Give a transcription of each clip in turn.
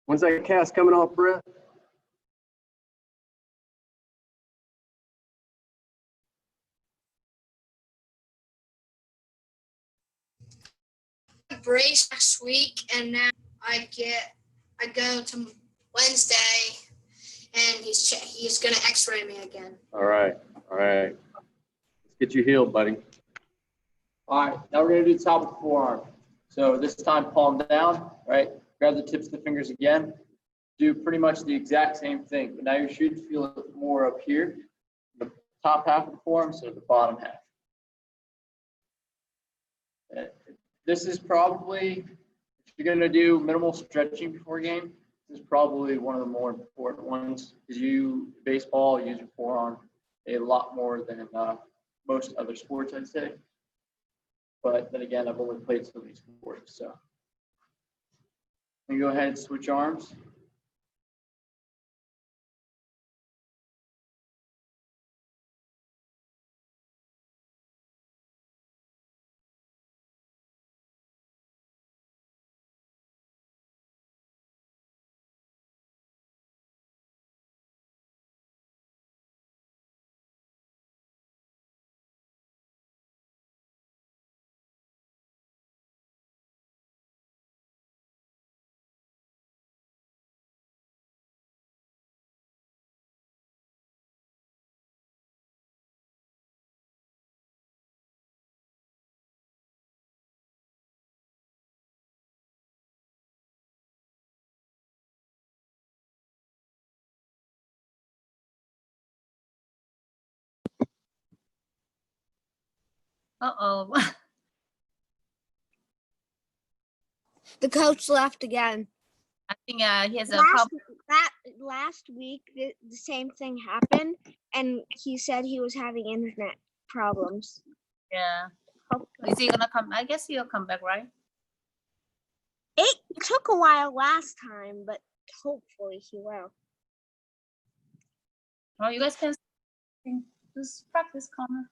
When's that cast coming off, Brett? Brace next week, and now I go to Wednesday, and he's gonna X-ray me again. All right. Let's get you healed, buddy. All right, now we're gonna do the top of the forearm. So this time, palm down, right? Grab the tips of the fingers again. Do pretty much the exact same thing, but now you should feel it more up here, the top half of the forearm instead of the bottom half. This is probably, if you're gonna do minimal stretching before a game, this is probably one of the more important ones, because baseball, use your forearm a lot more than most other sports, I'd say. But then again, I've only played some of these sports, so. And go ahead and switch arms. Uh-oh. The coach left again. I think he has a problem. Last week, the same thing happened, and he said he was having internet problems. Yeah. Is he gonna come? I guess he'll come back, right? It took a while last time, but hopefully he will. Oh, you guys can just practice, Connor.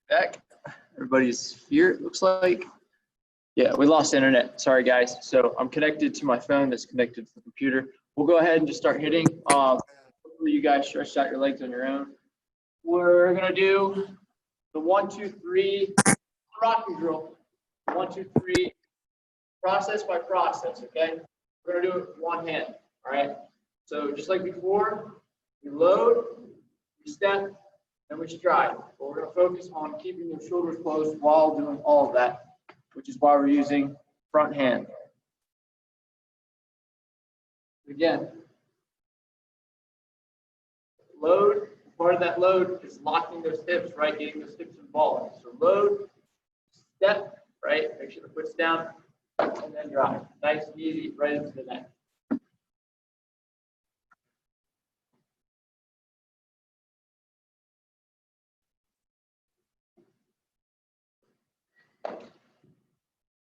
Back. Everybody's here, it looks like. Yeah, we lost internet. Sorry, guys. So I'm connected to my phone that's connected to the computer. We'll go ahead and just start hitting. Hopefully you guys stretch out your legs on your own. We're going to do the 1, 2, 3 rocking drill. 1, 2, 3, process by process, okay? We're going to do it with one hand, all right? So just like before, we load, we step, and we stride. But we're going to focus on keeping your shoulders closed while doing all of that, which is why we're using front hand. Again, load, part of that load is locking those hips, right? Getting those hips involved. So load, step, right? Make sure the foot's down, and then drive. Nice and easy, right into the net.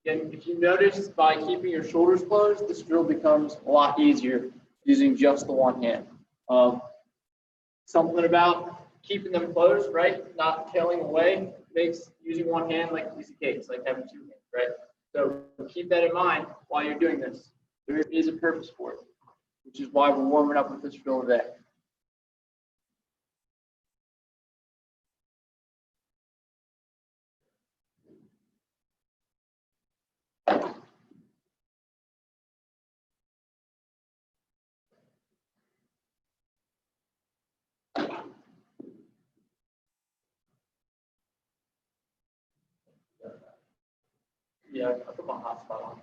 Again, if you notice, by keeping your shoulders closed, this drill becomes a lot easier using just the one hand. Something about keeping them closed, right? Not tailing away makes using one hand like a piece of cake. It's like having two hands, right? So keep that in mind while you're doing this. There is a purpose for it, which is why we're warming up with this drill today. Yeah, I put my hotspot on.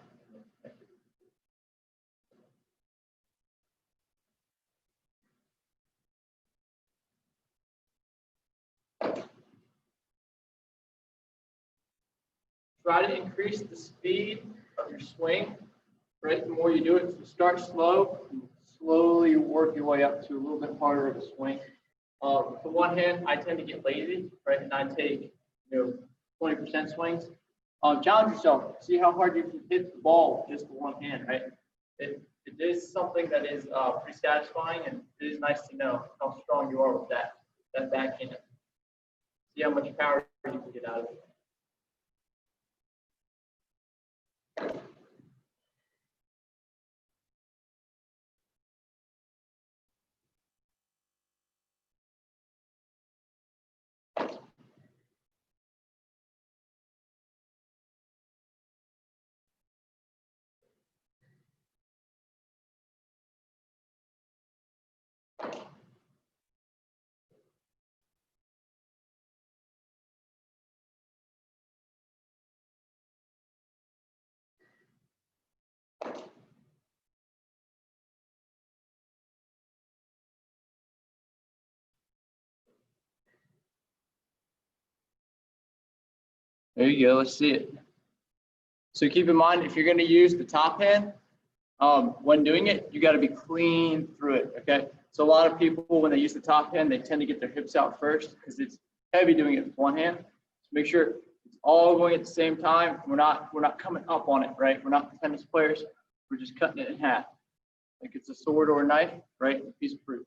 Try to increase the speed of your swing, right? The more you do it, so start slow and slowly work your way up to a little bit harder of a swing. With the one hand, I tend to get lazy, right? And I take 20% swings. Challenge yourself. See how hard you can hit the ball with just the one hand, right? It is something that is pretty satisfying, and it is nice to know how strong you are with that backhand. See how much power you can get out of it. There you go. Let's see it. So keep in mind, if you're going to use the top hand, when doing it, you got to be clean through it. Okay. So a lot of people, when they use the top hand, they tend to get their hips out first because it's heavy doing it with one hand. So make sure it's all going at the same time. We're not coming up on it, right? We're not tennis players. We're just cutting it in half, like it's a sword or a knife, right? A piece of fruit.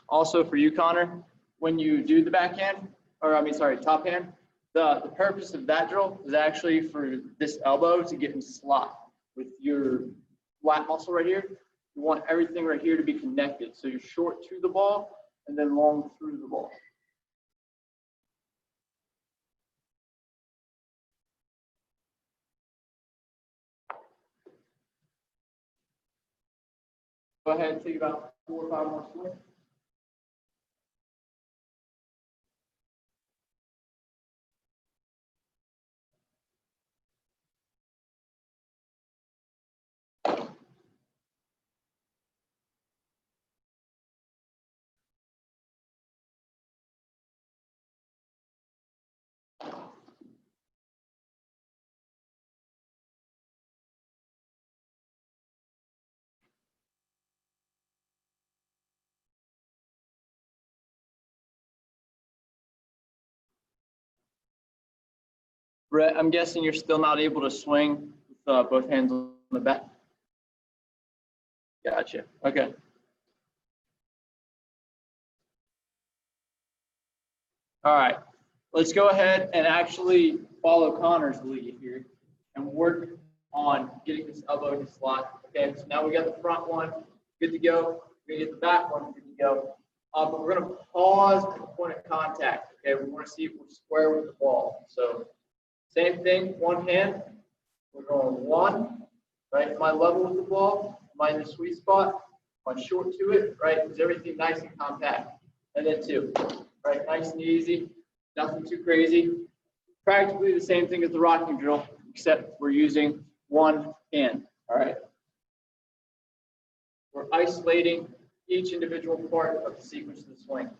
Also for you, Connor, when you do the backhand, or top hand, the purpose of that drill is actually for this elbow to get in slot with your lat muscle right here. You want everything right here to be connected. So you're short to the ball and then long through the ball. Go ahead and take about 4 or 5 more swings. Brett, I'm guessing you're still not able to swing with both hands on the bat. Gotcha. Okay. All right. Let's go ahead and actually follow Connor's lead here and work on getting this elbow in slot. Okay, so now we got the front one, good to go. We're gonna get the back one, good to go. But we're gonna pause at the point of contact. Okay, we want to see if we're square with the ball. So same thing, one hand. We're going one, right? Am I level with the ball? Am I in the sweet spot? Am I short to it, right? Is everything nice and compact? And then two, right? Nice and easy, nothing too crazy. Practically the same thing as the rocking drill, except we're using one hand, all right? We're isolating each individual part of the sequence of the swing.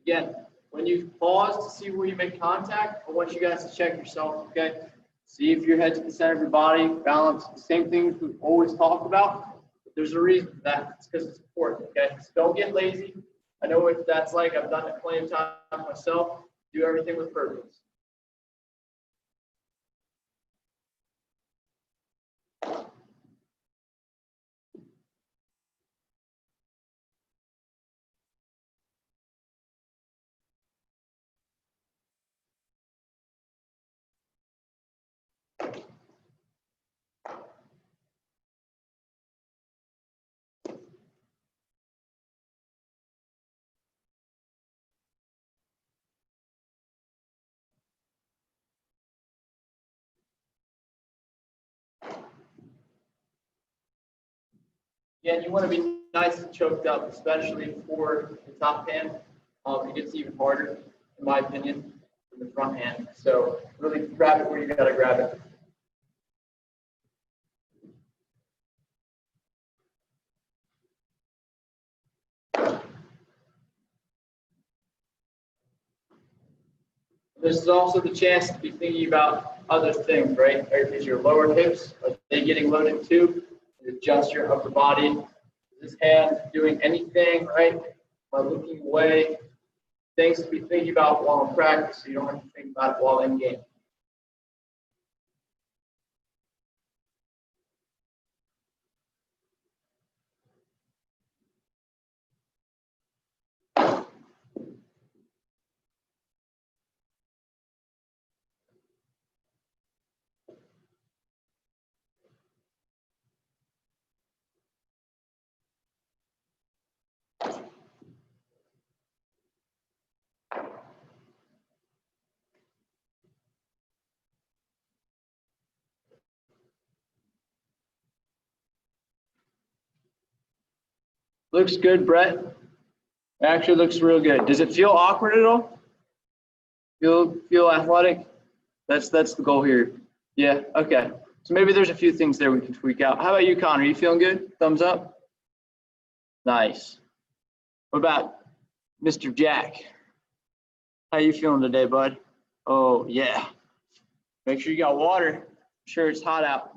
Again, when you pause to see where you make contact, I want you guys to check yourself, okay? See if your head's at the center of your body, balance, the same things we always talk about. But there's a reason for that. It's because it's important, okay? So don't get lazy. I know what that's like. I've done it plenty of times myself. Do everything with purpose. Again, you want to be nice and choked up, especially for the top hand. It gets even harder, in my opinion, than the front hand. So really grab it where you got to grab it. This is also the chance to be thinking about other things, right? Is your lower hips, are they getting loaded too? Adjust your upper body. Is this hand doing anything, right? Am I looking away? Things to be thinking about while in practice, so you don't have to think about it while in game. Looks good, Brett. It actually looks real good. Does it feel awkward at all? Feel athletic? That's the goal here. Yeah, okay. So maybe there's a few things there we can tweak out. How about you, Connor? You feeling good? Thumbs up? Nice. What about Mr. Jack? How you feeling today, bud? Oh, yeah. Make sure you got water. I'm sure it's hot out.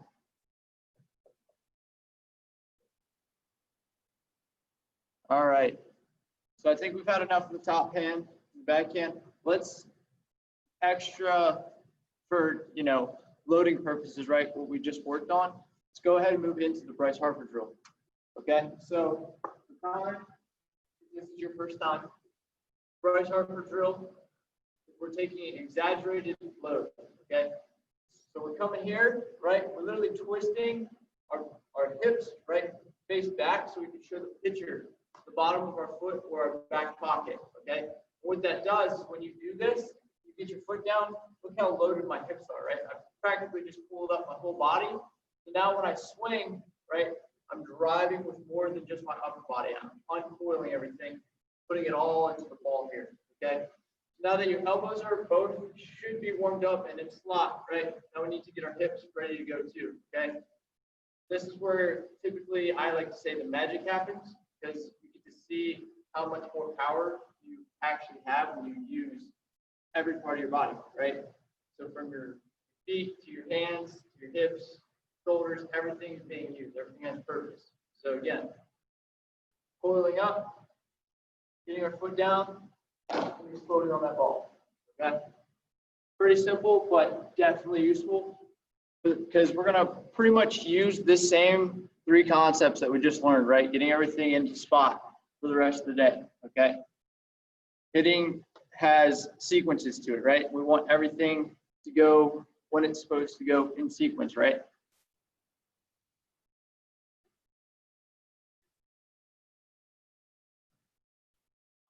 All right. So I think we've had enough of the top hand, the backhand. Let's extra for, loading purposes, right? What we just worked on. Let's go ahead and move into the Bryce Harper drill. Okay. So this is your first time. Bryce Harper drill. We're taking an exaggerated load. Okay. So we're coming here, right? We're literally twisting our hips, right, face back, so we can show the picture, the bottom of our foot or our back pocket. Okay. What that does is when you do this, you get your foot down. Look how loaded my hips are, right? I've practically just pulled up my whole body. So now when I swing, right, I'm driving with more than just my upper body. I'm uncoiling everything, putting it all into the ball here. Okay. Now that your elbows are both should be warmed up and in slot, right? Now we need to get our hips ready to go too, okay? This is where typically I like to say the magic happens, because you get to see how much more power you actually have when you use every part of your body, right? So from your feet to your hands, to your hips, shoulders, everything is being used. Everything has purpose. So again, coiling up, getting our foot down, and just floating on that ball. Okay. Pretty simple, but definitely useful, because we're going to pretty much use the same three concepts that we just learned, right? Getting everything into spot for the rest of the day. Okay. Hitting has sequences to it, right? We want everything to go when it's supposed to go in sequence, right?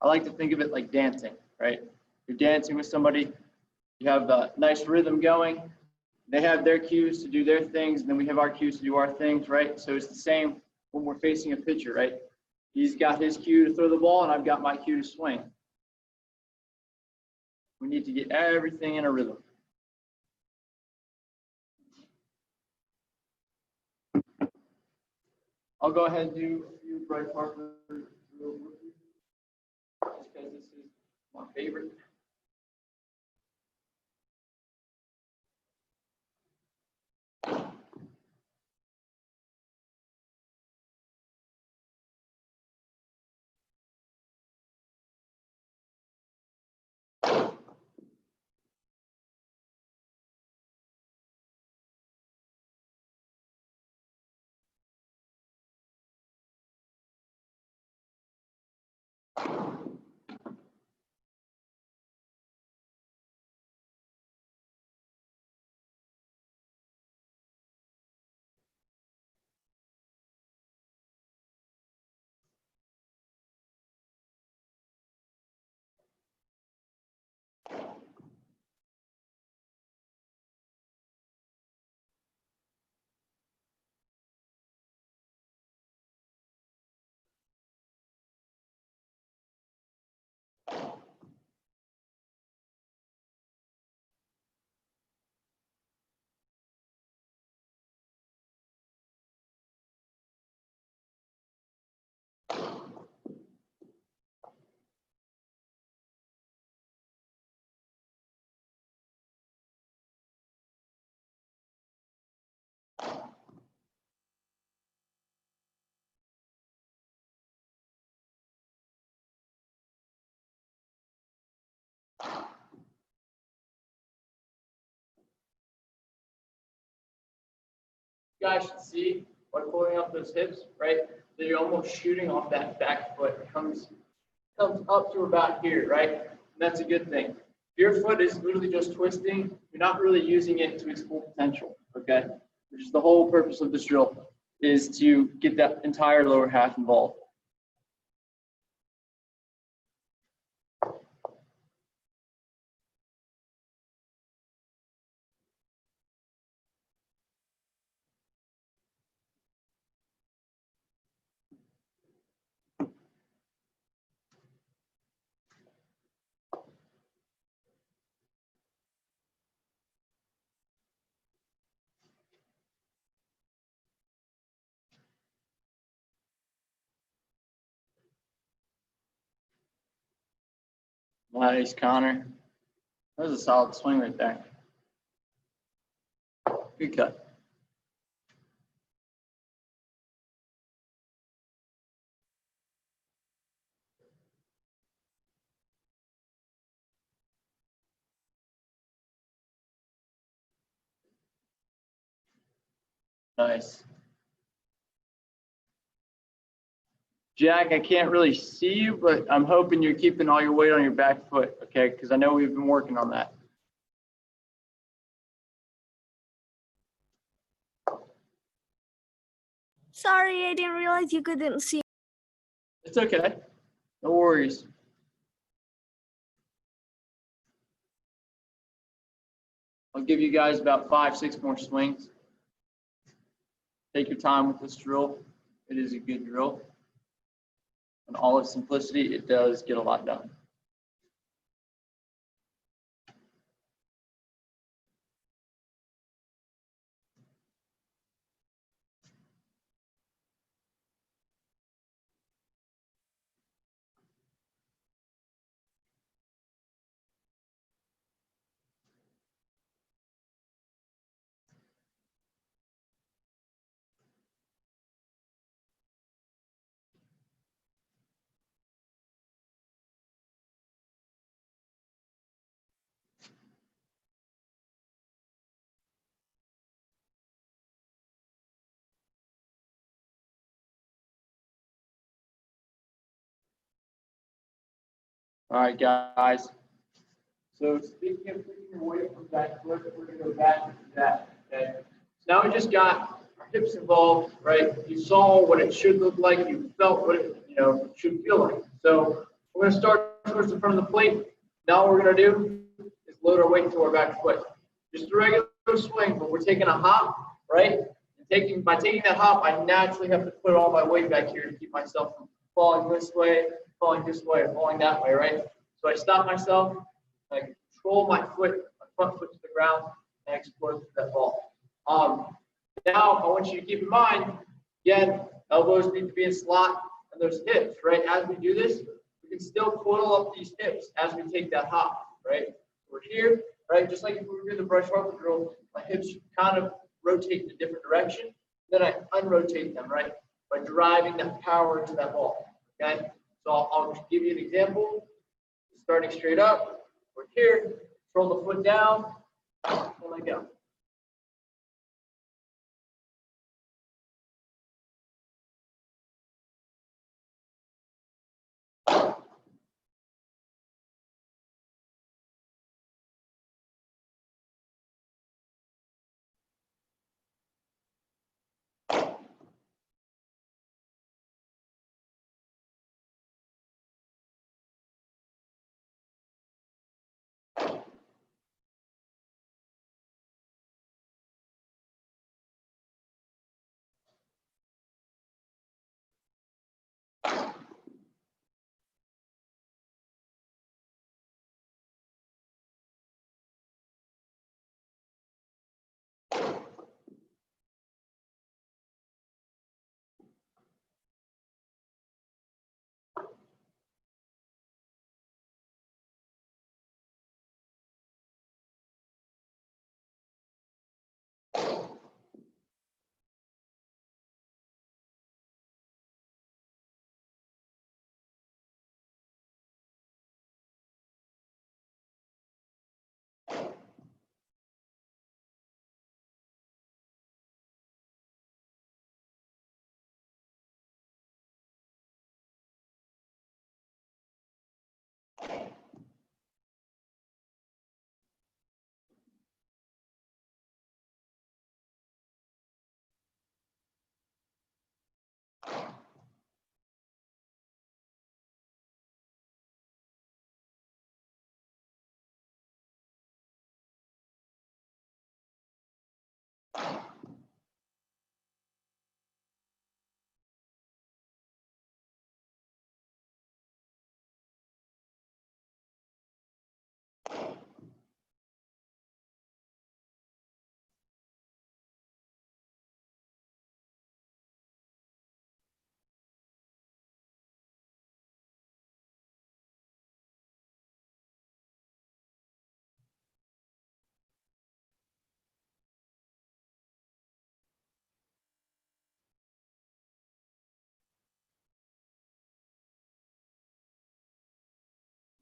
I like to think of it like dancing, right? You're dancing with somebody, you have a nice rhythm going, they have their cues to do their things, and then we have our cues to do our things, right? So it's the same when we're facing a pitcher, right? He's got his cue to throw the ball, and I've got my cue to swing. We need to get everything in a rhythm. I'll go ahead and do a few Bryce Harper drills with you, just because this is my favorite. You guys should see by pulling up those hips, right? That you're almost shooting off that back foot. It comes up to about here, right? And that's a good thing. If your foot is literally just twisting, you're not really using it to its full potential, okay? Which is the whole purpose of this drill, is to get that entire lower half involved. Nice, Connor. That was a solid swing right there. Good cut. Nice. Jack, I can't really see you, but I'm hoping you're keeping all your weight on your back foot, okay? Because I know we've been working on that. Sorry, I didn't realize you couldn't see. It's okay. No worries. I'll give you guys about 5-6 more swings. Take your time with this drill. It is a good drill. In all its simplicity, it does get a lot done. All right, guys. So speaking of putting your weight from back foot, we're going to go back to that. Okay. So now we just got our hips involved, right? You saw what it should look like. You felt what it, should feel like. So we're going to start towards the front of the plate. Now what we're going to do is load our weight into our back foot. Just a regular swing, but we're taking a hop, right? And by taking that hop, I naturally have to put all my weight back here to keep myself from falling this way, falling this way, or falling that way, right? So I stop myself, I control my foot, my front foot to the ground, and I explode through that ball. Now I want you to keep in mind, again, Elbows need to be in slot, and those hips, right? As we do this, we can still coil up these hips as we take that hop, right? We're here, right? Just like if we were doing the Bryce Harper drill, my hips kind of rotate in a different direction. Then I unrotate them, right? By driving that power into that ball, okay? So I'll give you an example. Starting straight up, we're here, control the foot down, and let go.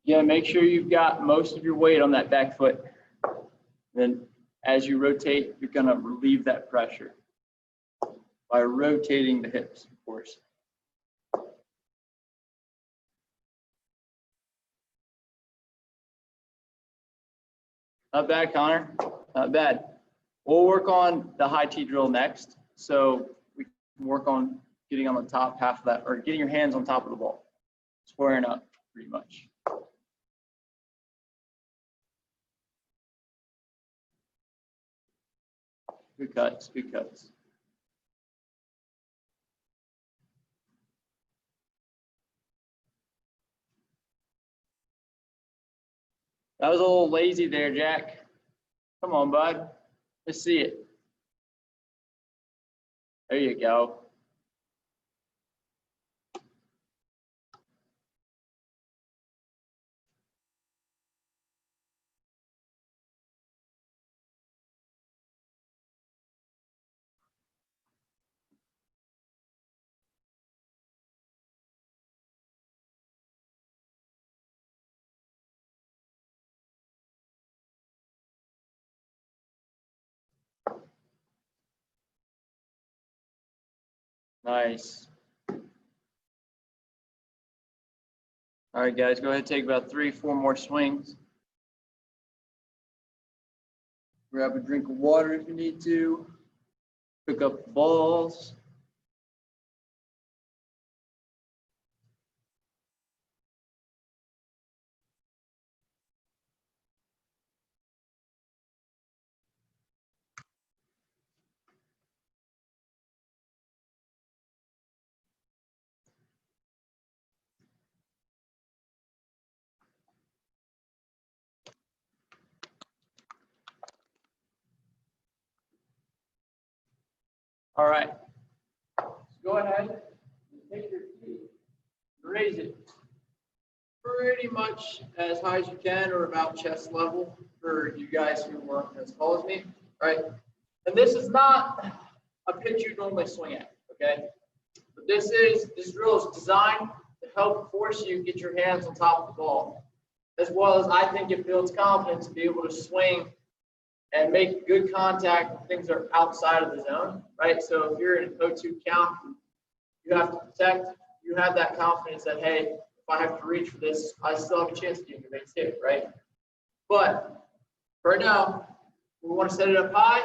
Yeah, make sure you've got most of your weight on that back foot. Then as you rotate, you're gonna relieve that pressure by rotating the hips, of course. Not bad, Connor, not bad. We'll work on the high T drill next. So we can work on getting on the top half of that, or getting your hands on top of the ball, squaring up pretty much. Good cuts, good cuts. That was a little lazy there, Jack. Come on, bud. Let's see it. There you go. Nice. All right, guys, go ahead and take about 3-4 more swings. Grab a drink of water if you need to. Pick up the balls. All right. go ahead and take your tee, raise it pretty much as high as you can, or about chest level for you guys who weren't as tall as me, right? And this is not a pitch you normally swing at, okay? But this drill is designed to help force you get your hands on top of the ball, as well as I think it builds confidence to be able to swing and make good contact when things are outside of the zone, right? So if you're in an 0-2 count, you have to protect, you have that confidence that, hey, if I have to reach for this, I still have a chance to get a base hit, right? But right now, we want to set it up high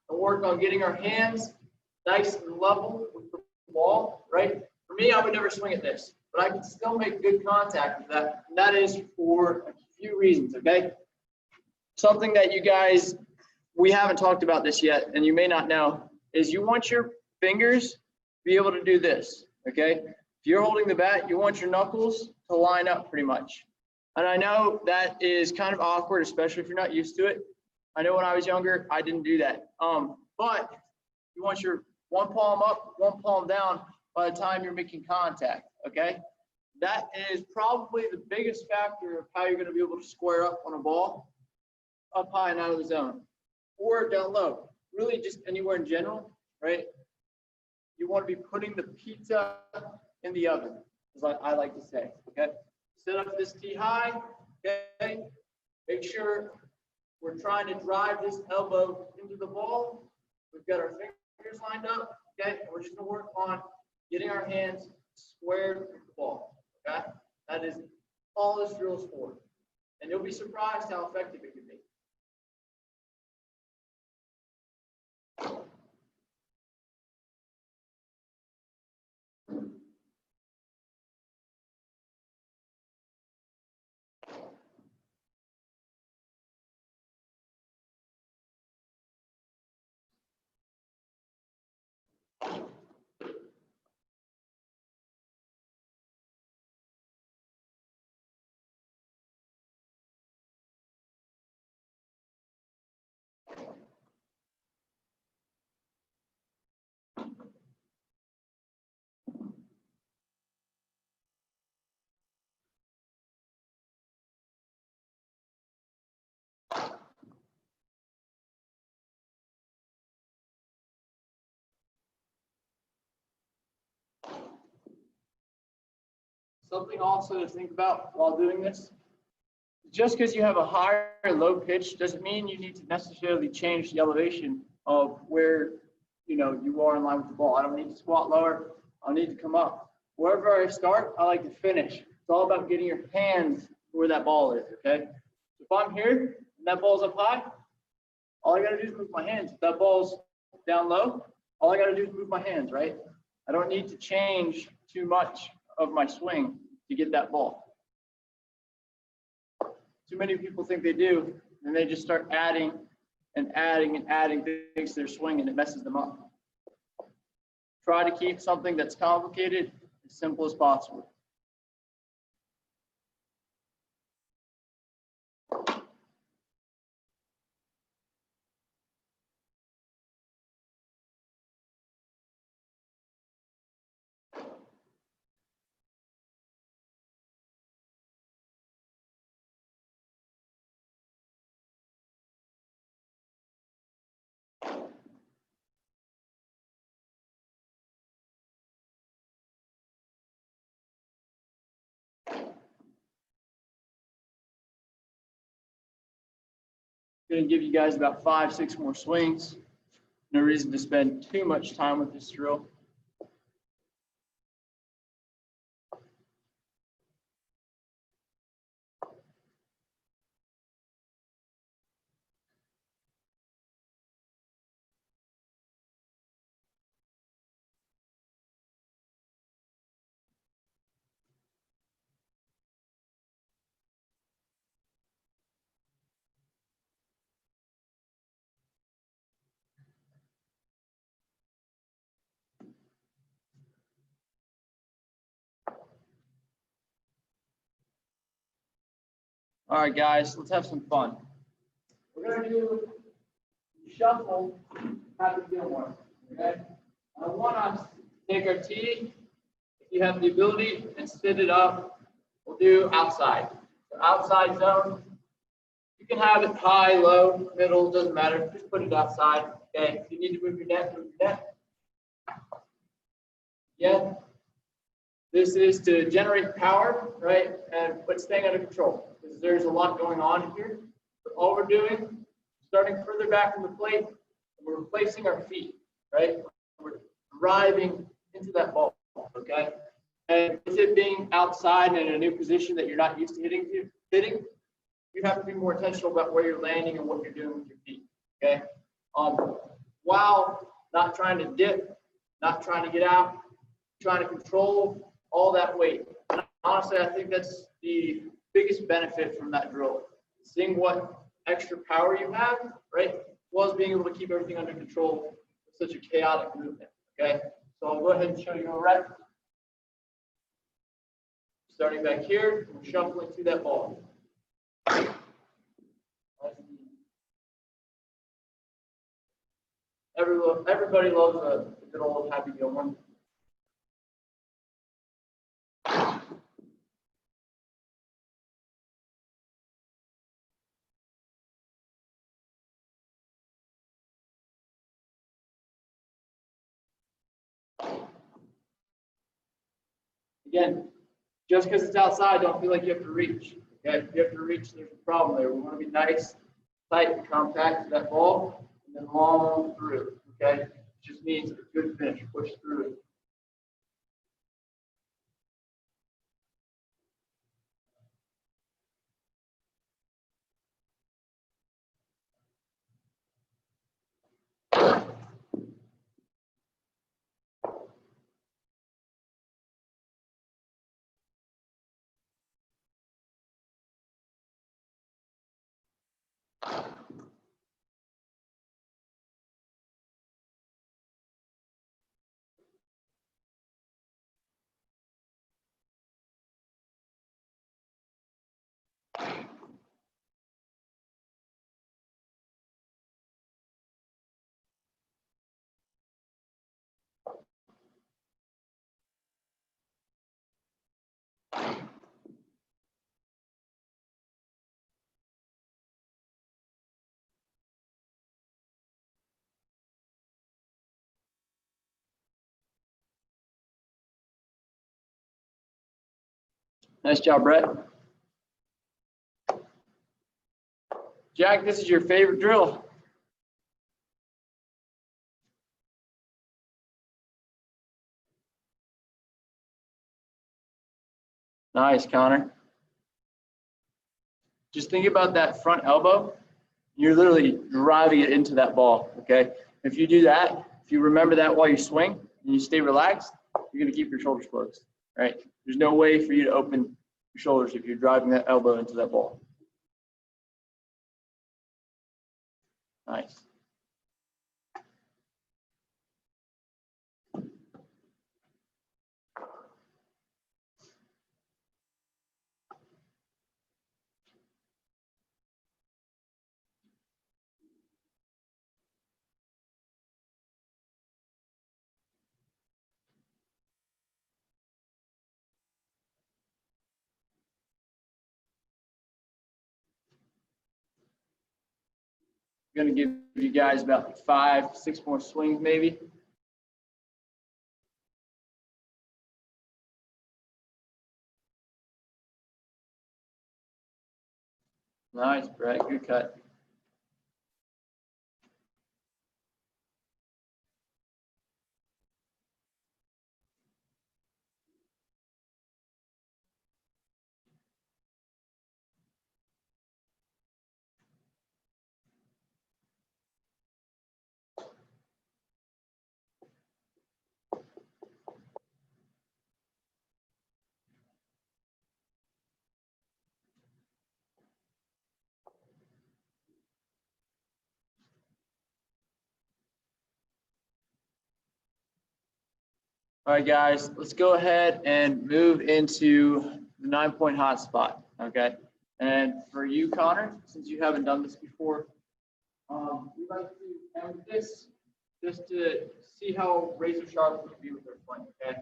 and work on getting our hands nice and level with the ball, right? For me, I would never swing at this, but I can still make good contact with that. And that is for a few reasons, okay? Something that you guys, we haven't talked about this yet, and you may not know, is you want your fingers to be able to do this, okay? If you're holding the bat, you want your knuckles to line up pretty much. And I know that is kind of awkward, especially if you're not used to it. I know when I was younger, I didn't do that. But you want your one palm up, one palm down by the time you're making contact, okay? That is probably the biggest factor of how you're going to be able to square up on a ball, up high and out of the zone, or down low. Really just anywhere in general, right? You want to be putting the pizza in the oven, is what I like to say, okay? Set up this tee high, okay? Make sure we're trying to drive this elbow into the ball. We've got our fingers lined up, okay? And we're just gonna work on getting our hands squared with the ball, okay? That is all this drill is for. And you'll be surprised how effective it can be. Something also to think about while doing this, just because you have a high or low pitch doesn't mean you need to necessarily change the elevation of where you are in line with the ball. I don't need to squat lower. I need to come up. Wherever I start, I like to finish. It's all about getting your hands where that ball is, okay? If I'm here and that ball's up high, all I got to do is move my hands. If that ball's down low, all I got to do is move my hands, right? I don't need to change too much of my swing to get that ball. Too many people think they do, and they just start adding and adding and adding things to their swing, and it messes them up. Try to keep something that's complicated as simple as possible. Going to give you guys about 5-6 more swings. No reason to spend too much time with this drill. All right, guys, let's have some fun. We're going to do shuffle, Happy Gilmore, okay? I want us to take our tee, if you have the ability, and sit it up. We'll do outside. So outside zone. You can have it high, low, middle, doesn't matter. Just put it outside. Okay. If you need to move your net, move your net. Again, this is to generate power, right? But staying under control because there's a lot going on here. But all we're doing, starting further back from the plate, we're replacing our feet, right? We're driving into that ball, okay? And with it being outside and in a new position that you're not used to hitting, you have to be more intentional about where you're landing and what you're doing with your feet, okay? While not trying to dip, not trying to get out, trying to control all that weight. And honestly, I think that's the biggest benefit from that drill. Seeing what extra power you have, right? As well as being able to keep everything under control with such a chaotic movement, okay? So I'll go ahead and show you a rep. Starting back here, shuffling through that ball. Everybody loves a good old Happy Gilmore. Again, just because it's outside, don't feel like you have to reach. Okay, if you have to reach, there's a problem there. We want to be nice, tight, and compact to that ball, and then long through. Okay, it just means a good finish. Push through it. Nice job, Brett. Jack, this is your favorite drill. Nice, Connor. Just think about that front elbow. You're literally driving it into that ball, okay? If you do that, if you remember that while you swing and you stay relaxed, you're gonna keep your shoulders closed, right? There's no way for you to open your shoulders if you're driving that elbow into that ball. Nice. I'm gonna give you guys about 5, 6 more swings maybe. Nice, Brett, good cut. All right, guys, let's go ahead and move into the 9-point hotspot, okay? And for you, Connor, since you haven't done this before, we like to end this just to see how razor sharp we can be with our swing, okay?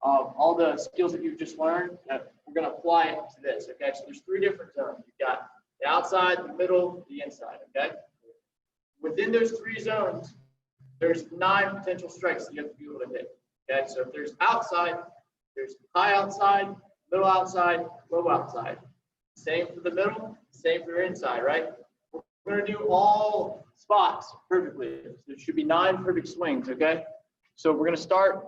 All the skills that you've just learned, we're going to apply it to this, okay? So there's 3 different zones. You've got the outside, the middle, the inside, okay? Within those 3 zones, there's 9 potential strikes that you have to be able to hit, okay? So if there's outside, there's high outside, middle outside, low outside. Same for the middle, same for your inside, right? We're going to do all spots perfectly. There should be 9 perfect swings, okay? So we're going to start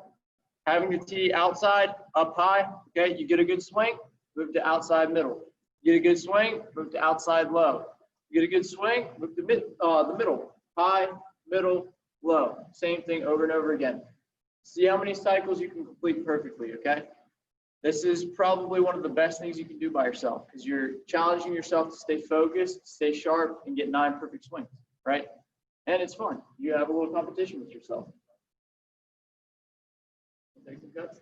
having the tee outside, up high, okay? You get a good swing, move to outside middle. You get a good swing, move to outside low. You get a good swing, move to the middle, high, middle, low. Same thing over and over again. See how many cycles you can complete perfectly, okay? This is probably one of the best things you can do by yourself because you're challenging yourself to stay focused, stay sharp, and get 9 perfect swings, right? And it's fun. You have a little competition with yourself. Take some guts.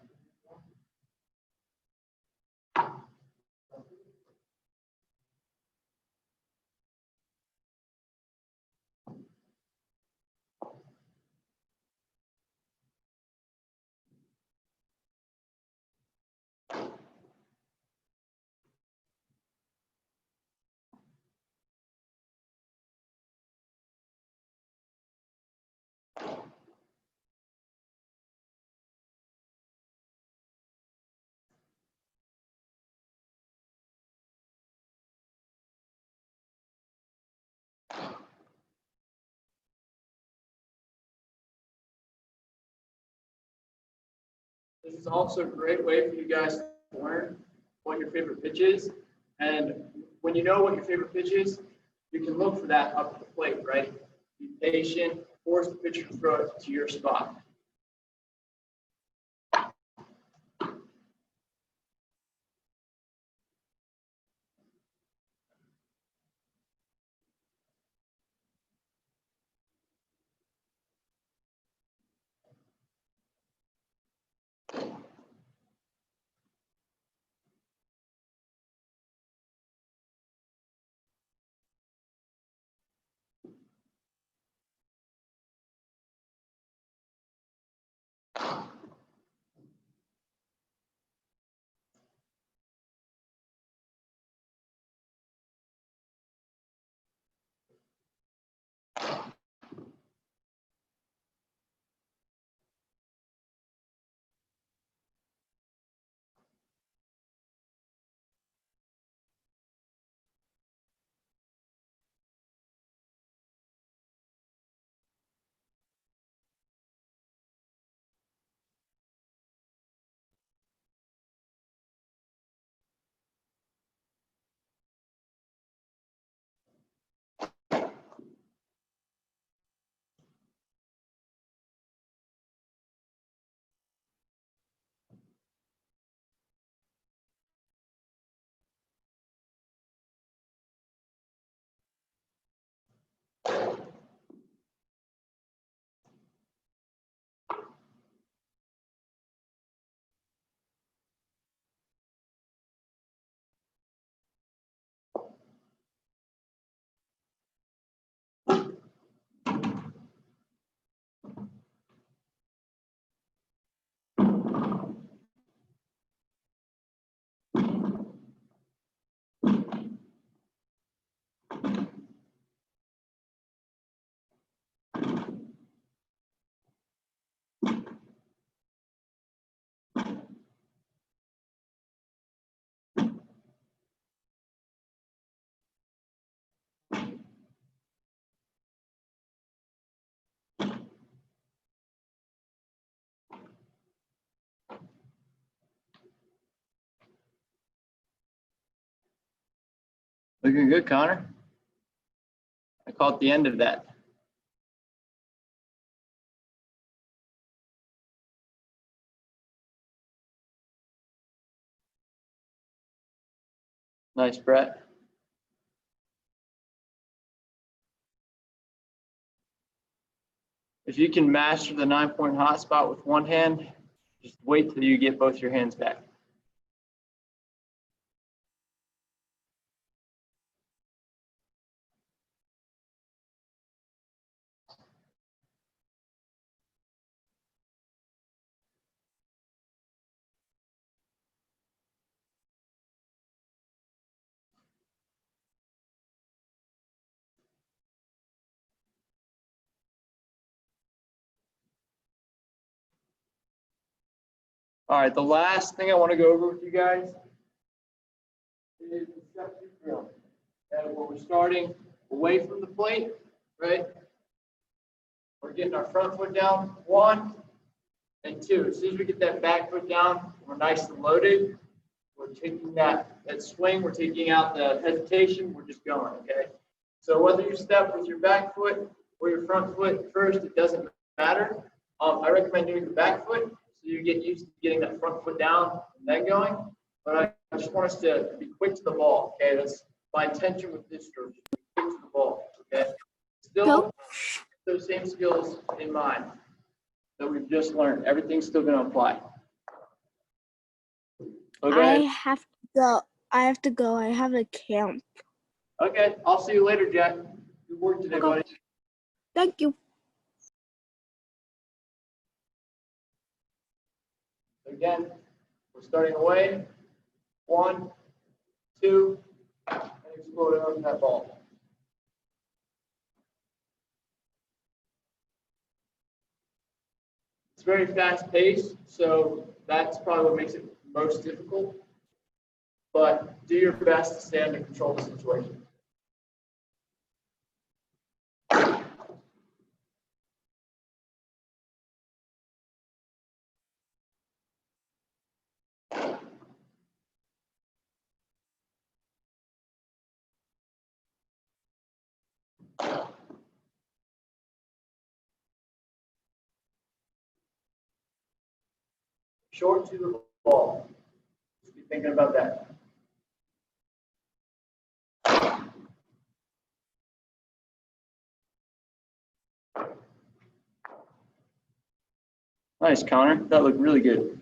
This is also a great way for you guys to learn what your favorite pitch is. And when you know what your favorite pitch is, you can look for that up at the plate, right? Be patient, force the pitcher to throw it to your spot. Looking good, Connor. I caught the end of that. Nice, Brett. If you can master the 9-point hotspot with one hand, just wait till you get both your hands back. All right, the last thing I want to go over with you guys is the substitute drill. And where we're starting away from the plate, right? We're getting our front foot down, 1 and 2. As soon as we get that back foot down, we're nice and loaded. We're taking that swing, we're taking out the hesitation, we're just going, okay? So whether you step with your back foot or your front foot first, it doesn't matter. I recommend doing the back foot so you get used to getting that front foot down and then going. But I just want us to be quick to the ball, okay? That's my intention with this drill, just be quick to the ball, okay? Still, those same skills in mind that we've just learned. Everything's still going to apply. Okay. I have to go. I have a camp. Okay, I'll see you later, Jack. Good work today, Okay. buddy. Thank you. Again, we're starting away. 1, 2, and exploding on that ball. It's very fast paced, so that's probably what makes it most difficult. But do your best to stay under control of the situation. Short to the ball. Just be thinking about that. Nice, Connor. That looked really good.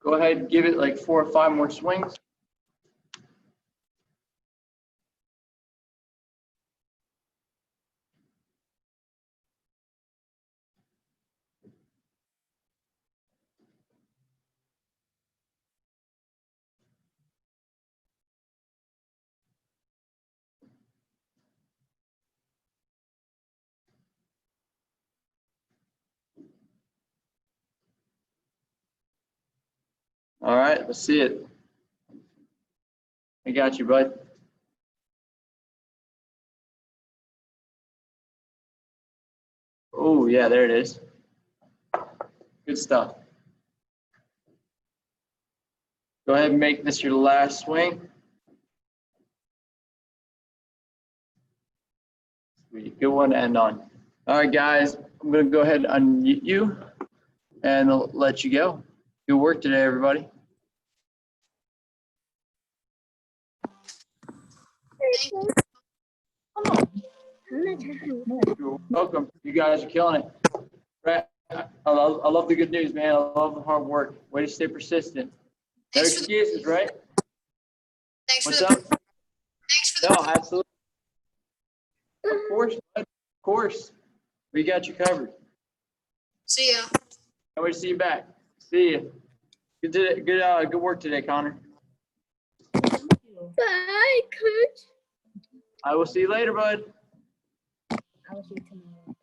Go ahead and give it like 4 or 5 more swings. All right, let's see it. I got you, bud. Oh, yeah, there it is. Good stuff. Go ahead and make this your last swing. Sweet, good one to end on. All right, guys, I'm going to go ahead and unmute you and I'll let you go. Good work today, everybody. You're welcome. You guys are killing it. Right. I love the good news, man. I love the hard work. Way to stay persistent. No Thanks for the- excuses, right? Thanks for What's the. up? Thanks for the. No, absolutely. Of course, bud. Of course. We got you covered. See ya. Can't wait to see you back. See you. Good work today, Connor. Bye, Coach. I will see you later, bud. I will see you tomorrow.